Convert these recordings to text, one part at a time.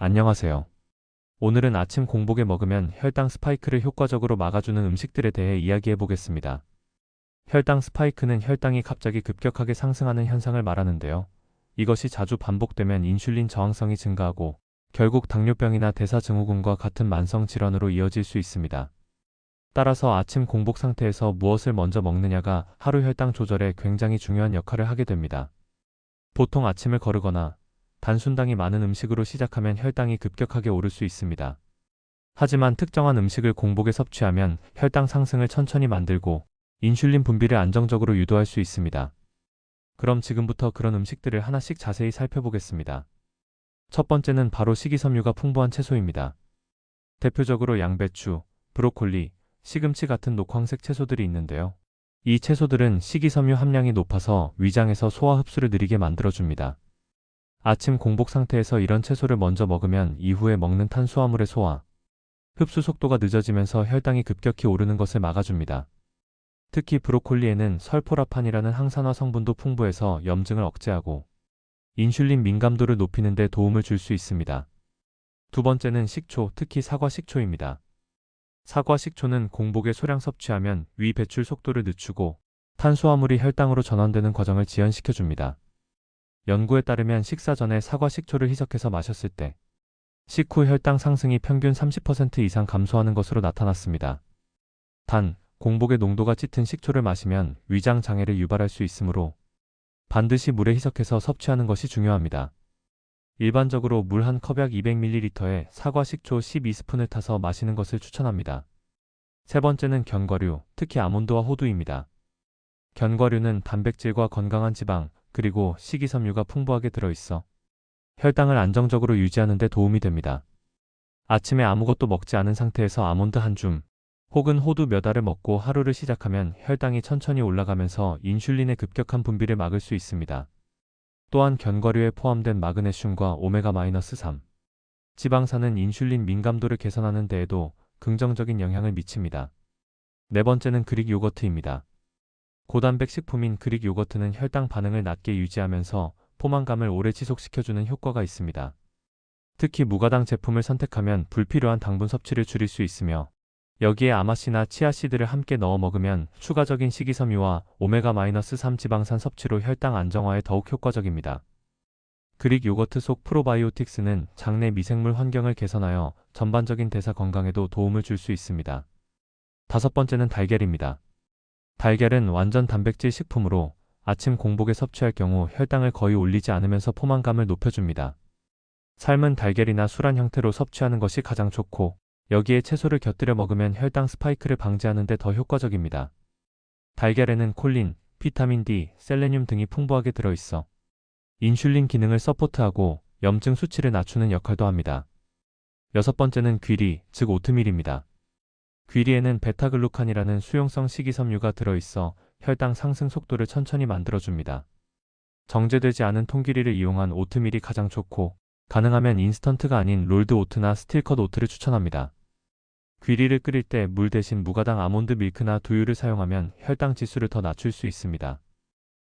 안녕하세요. 오늘은 아침 공복에 먹으면 혈당 스파이크를 효과적으로 막아주는 음식들에 대해 이야기해 보겠습니다. 혈당 스파이크는 혈당이 갑자기 급격하게 상승하는 현상을 말하는데요. 이것이 자주 반복되면 인슐린 저항성이 증가하고 결국 당뇨병이나 대사증후군과 같은 만성 질환으로 이어질 수 있습니다. 따라서 아침 공복 상태에서 무엇을 먼저 먹느냐가 하루 혈당 조절에 굉장히 중요한 역할을 하게 됩니다. 보통 아침을 거르거나 단순당이 많은 음식으로 시작하면 혈당이 급격하게 오를 수 있습니다. 하지만 특정한 음식을 공복에 섭취하면 혈당 상승을 천천히 만들고 인슐린 분비를 안정적으로 유도할 수 있습니다. 그럼 지금부터 그런 음식들을 하나씩 자세히 살펴보겠습니다. 첫 번째는 바로 식이섬유가 풍부한 채소입니다. 대표적으로 양배추, 브로콜리, 시금치 같은 녹황색 채소들이 있는데요. 이 채소들은 식이섬유 함량이 높아서 위장에서 소화 흡수를 느리게 만들어줍니다. 아침 공복 상태에서 이런 채소를 먼저 먹으면 이후에 먹는 탄수화물의 소화, 흡수 속도가 늦어지면서 혈당이 급격히 오르는 것을 막아줍니다. 특히 브로콜리에는 설포라판이라는 항산화 성분도 풍부해서 염증을 억제하고 인슐린 민감도를 높이는 데 도움을 줄 수 있습니다. 두 번째는 식초, 특히 사과 식초입니다. 사과 식초는 공복에 소량 섭취하면 위 배출 속도를 늦추고 탄수화물이 혈당으로 전환되는 과정을 지연시켜줍니다. 연구에 따르면 식사 전에 사과 식초를 희석해서 마셨을 때 식후 혈당 상승이 평균 30% 이상 감소하는 것으로 나타났습니다. 단, 공복에 농도가 짙은 식초를 마시면 위장 장애를 유발할 수 있으므로 반드시 물에 희석해서 섭취하는 것이 중요합니다. 일반적으로 물 한 컵약 200ml에 사과 식초 12스푼을 타서 마시는 것을 추천합니다. 세 번째는 견과류, 특히 아몬드와 호두입니다. 견과류는 단백질과 건강한 지방, 그리고 식이섬유가 풍부하게 들어있어 혈당을 안정적으로 유지하는 데 도움이 됩니다. 아침에 아무것도 먹지 않은 상태에서 아몬드 한 줌, 혹은 호두 몇 알을 먹고 하루를 시작하면 혈당이 천천히 올라가면서 인슐린의 급격한 분비를 막을 수 있습니다. 또한 견과류에 포함된 마그네슘과 오메가-3 지방산은 인슐린 민감도를 개선하는 데에도 긍정적인 영향을 미칩니다. 네 번째는 그릭 요거트입니다. 고단백 식품인 그릭 요거트는 혈당 반응을 낮게 유지하면서 포만감을 오래 지속시켜주는 효과가 있습니다. 특히 무가당 제품을 선택하면 불필요한 당분 섭취를 줄일 수 있으며 여기에 아마씨나 치아씨드를 함께 넣어 먹으면 추가적인 식이섬유와 오메가-3 지방산 섭취로 혈당 안정화에 더욱 효과적입니다. 그릭 요거트 속 프로바이오틱스는 장내 미생물 환경을 개선하여 전반적인 대사 건강에도 도움을 줄 수 있습니다. 다섯 번째는 달걀입니다. 달걀은 완전 단백질 식품으로 아침 공복에 섭취할 경우 혈당을 거의 올리지 않으면서 포만감을 높여줍니다. 삶은 달걀이나 술안 형태로 섭취하는 것이 가장 좋고 여기에 채소를 곁들여 먹으면 혈당 스파이크를 방지하는 데 더 효과적입니다. 달걀에는 콜린, 비타민 D, 셀레늄 등이 풍부하게 들어있어 인슐린 기능을 서포트하고 염증 수치를 낮추는 역할도 합니다. 여섯 번째는 귀리, 즉 오트밀입니다. 귀리에는 베타글루칸이라는 수용성 식이섬유가 들어있어 혈당 상승 속도를 천천히 만들어줍니다. 정제되지 않은 통귀리를 이용한 오트밀이 가장 좋고 가능하면 인스턴트가 아닌 롤드 오트나 스틸컷 오트를 추천합니다. 귀리를 끓일 때 물 대신 무가당 아몬드 밀크나 두유를 사용하면 혈당 지수를 더 낮출 수 있습니다.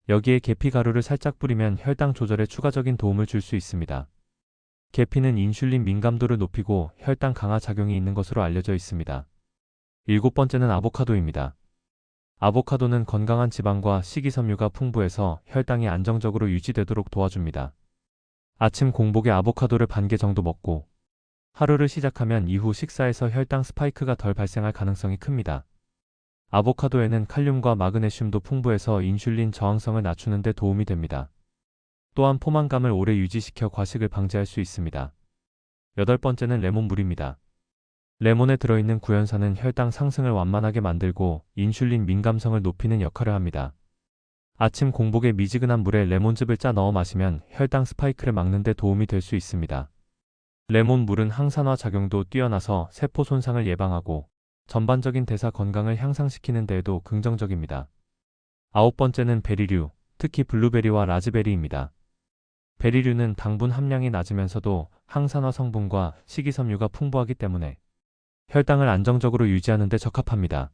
여기에 계피 가루를 살짝 뿌리면 혈당 조절에 추가적인 도움을 줄 수 있습니다. 계피는 인슐린 민감도를 높이고 혈당 강화 작용이 있는 것으로 알려져 있습니다. 일곱 번째는 아보카도입니다. 아보카도는 건강한 지방과 식이섬유가 풍부해서 혈당이 안정적으로 유지되도록 도와줍니다. 아침 공복에 아보카도를 반 개 정도 먹고 하루를 시작하면 이후 식사에서 혈당 스파이크가 덜 발생할 가능성이 큽니다. 아보카도에는 칼륨과 마그네슘도 풍부해서 인슐린 저항성을 낮추는 데 도움이 됩니다. 또한 포만감을 오래 유지시켜 과식을 방지할 수 있습니다. 여덟 번째는 레몬물입니다. 레몬에 들어있는 구연산은 혈당 상승을 완만하게 만들고 인슐린 민감성을 높이는 역할을 합니다. 아침 공복에 미지근한 물에 레몬즙을 짜 넣어 마시면 혈당 스파이크를 막는 데 도움이 될 수 있습니다. 레몬물은 항산화 작용도 뛰어나서 세포 손상을 예방하고 전반적인 대사 건강을 향상시키는 데에도 긍정적입니다. 아홉 번째는 베리류, 특히 블루베리와 라즈베리입니다. 베리류는 당분 함량이 낮으면서도 항산화 성분과 식이섬유가 풍부하기 때문에 혈당을 안정적으로 유지하는 데 적합합니다.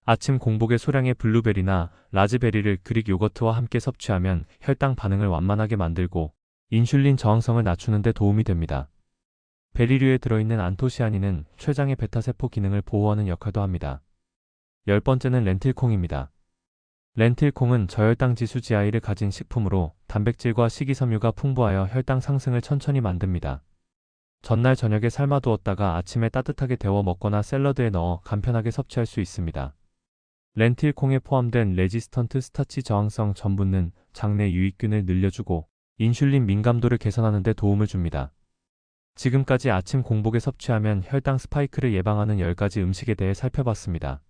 아침 공복에 소량의 블루베리나 라즈베리를 그릭 요거트와 함께 섭취하면 혈당 반응을 완만하게 만들고 인슐린 저항성을 낮추는 데 도움이 됩니다. 베리류에 들어있는 안토시아닌은 췌장의 베타세포 기능을 보호하는 역할도 합니다. 10번째는 렌틸콩입니다. 렌틸콩은 저혈당 지수 GI를 가진 식품으로 단백질과 식이섬유가 풍부하여 혈당 상승을 천천히 만듭니다. 전날 저녁에 삶아두었다가 아침에 따뜻하게 데워 먹거나 샐러드에 넣어 간편하게 섭취할 수 있습니다. 렌틸콩에 포함된 레지스턴트 스타치 저항성 전분은 장내 유익균을 늘려주고 인슐린 민감도를 개선하는 데 도움을 줍니다. 지금까지 아침 공복에 섭취하면 혈당 스파이크를 예방하는 10가지 음식에 대해 살펴봤습니다.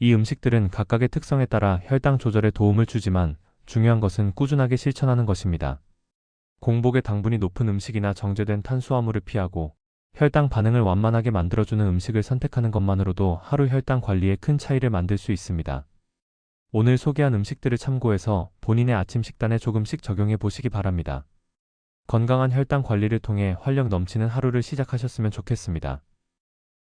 이 음식들은 각각의 특성에 따라 혈당 조절에 도움을 주지만 중요한 것은 꾸준하게 실천하는 것입니다. 공복에 당분이 높은 음식이나 정제된 탄수화물을 피하고 혈당 반응을 완만하게 만들어주는 음식을 선택하는 것만으로도 하루 혈당 관리에 큰 차이를 만들 수 있습니다. 오늘 소개한 음식들을 참고해서 본인의 아침 식단에 조금씩 적용해 보시기 바랍니다. 건강한 혈당 관리를 통해 활력 넘치는 하루를 시작하셨으면 좋겠습니다.